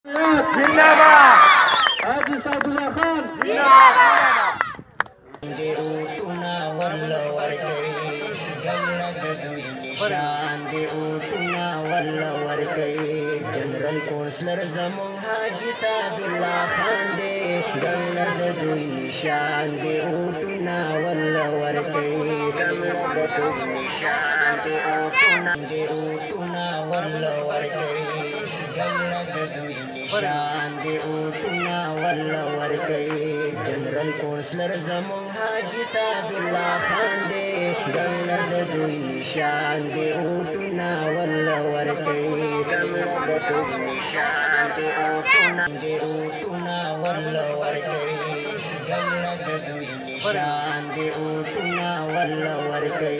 जिंदाबाद हाजी सादुल्ला खान जिंदाबाद general councillor जमुन हाजी सादुल्ला खान दे गंगद दुई निशान दे उठना वल्ला वरके गंगद दुई निशान दे उठना वल्ला वरके गंगद दुई निशान दे उठना वल्ला वरके जनरल कौंसलर जमुन हाजी सादुल्ला खान दे गंगद दुई निशान दे उठना वल्ला वरके गंगद दुई निशान दे उठना वल्ला वरके गंगद दुई निशान दे उठना वल्ला वरके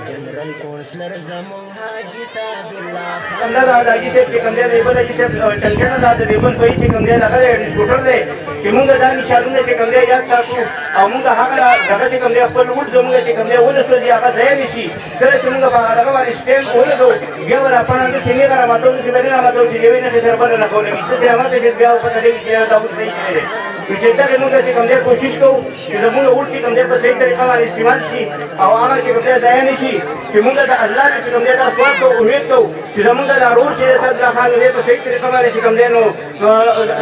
जनरल कौंसलर जमुन हाजी सादुल्ला खान कंदा दादा जी से कंदे लेबल जी से टंकेना दादा लेबल पई चे कंदे लगा दे स्कूटर दे कि मुंगा दानी शालूने चे कंदे याद साटू आ मुंगा हाकला जगा चे कंदे अप्पल उठ जमुगा चे कंदे ओले सोजी आका जाय निशी करे चे मुंगा बागा लगा वाली स्टेम ओले दो गेवर आपण अंगे सिने करा मातो से बेने मातो से जेवे ने से पर ना कोले से हमारे से ब्याह को तड़े से दाऊ सही है विचेता के मुंगा चे कंदे कोशिश को कि जमुगा उठ के कंदे पर सही तरीका वाली इस्तेमाल शी आ आगा चे कंदे जाय निशी कि मुंगा दा अल्लाह के कंदे दा स्वाद को उम्मीद को कि जमुगा दा रोड से सादुल्ला खान ने पर सही तरीका वाली चे कंदे नो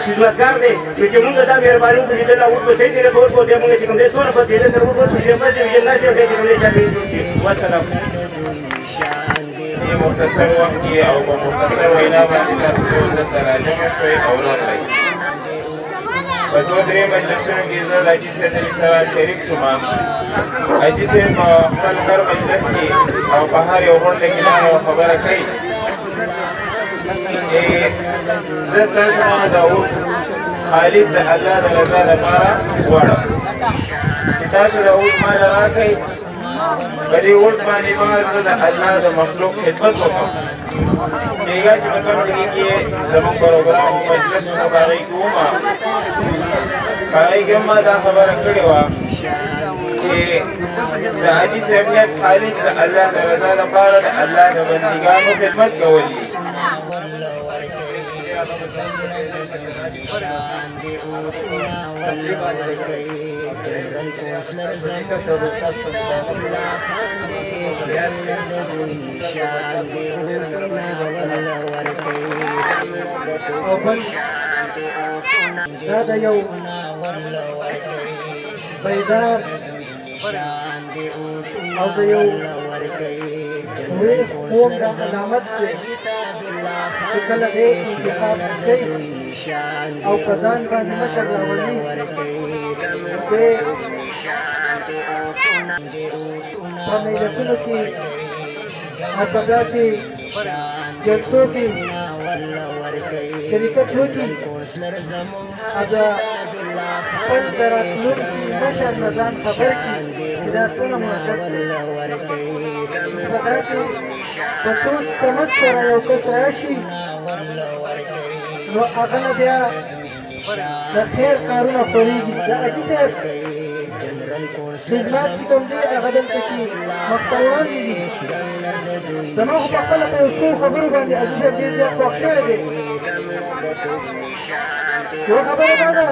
खिदमतगार दे कि मुंगा दा मेहरबानी को जितना उठ पर सही तरीका को दे मुंगा चे कंदे सोन पर दे सर उठ पर जे पर जे ना से दे कंदे चाहिए वसलाम ये मुख्तसर वक्त की और मुख्तसर वैना बांधी तस्वीर तराजम शोई औरत रही बतौर मजलिसों की इज्जत हाजी से सवा शरीक सुमा हाजी से मलकर मजलिस की और बाहर और लेकिन खबर कई ये दस्ता दाऊद खालिस अल्लाह रज़ा लपारा वाड़ा किताब दाऊद माल राखई बड़ी उल्ट मानी बात अल्लाह द मखलूक खिदमत को बेगा च मतलब कि जब प्रोग्राम मजलिस में बारे कोमा बारे के मा दा खबर कड़ी वा कि हाजी साहब ने खालिस अल्लाह द रज़ा लपारा अल्लाह द बंदिगानो खिदमत कोली जनरल कौंसलर هذا يوم بيدار هذا يوم قوم دا علامت دے چې کله دې انتخاب کوي او کزان باندې مشر راولي دې په مجلسونو کې او په داسې جلسو کې شرکت وکړي ادا خپل د راتلونکي مشر نه ځان خبر کړي چې دا څنګه مقدس دی چې په داسې په سوچ سمج سره یو کس راشي نو هغه نه بیا د خیر کارونه خورېږي د حاجي صاحب خدمات چې کوم دی هغه دلته کې مخته وړاندې دي زما خو په خپله په یو څو خبرو باندې حاجي صاحب ډېر زیات خوښ شوی دی یوه خبره دا ده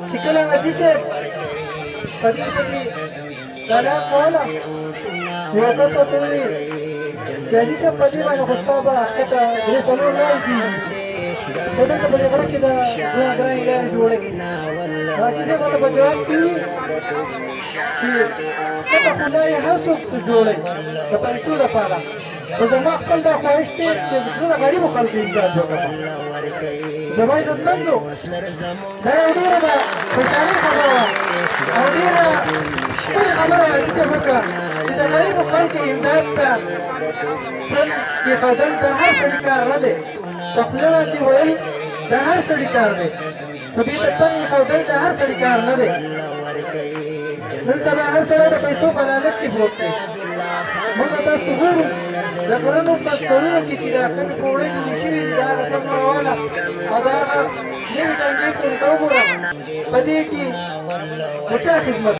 چې کله حاجي صاحب په دې ځای کې دعا کوله یو کس ورته وویل چې حاجي صاحب په دې باندې خو ستا به حقیقته درې څلور لارې کېږي خو دلته په دې غره کې د دوه ګرانې لارې جوړوي حاجي صاحب ورته په جواب کې وویل چې ښکته خو لارې هر څوک څه جوړوي د پیسو دپاره خو زما خپل دا خواهش دی چې زه د غریبو خلکو امداد وکړم زما عزتمندو دا یو ډېره د خوشحالۍ خبره وه او ډېره ښکلې خبره حاجي صاحب وکړه چې د غریبو خلکو امداد ته تن کېښودل د هر سړي کار نه دی په خوله باندې ویل د هر سړي کار دی خو دې ته تن ایښودل د هر سړي کار نه دی نن سبا هر سړی د پیسو په لالچ کې پروت دی موږ تاسو ګورو د غرونو په سرونو کې چې دا کومې پوړۍ جوړې شوي دي د هغه سم روانه او د هغه نوي ټنګې پورې ته وګوره په دې کې د چا خدمت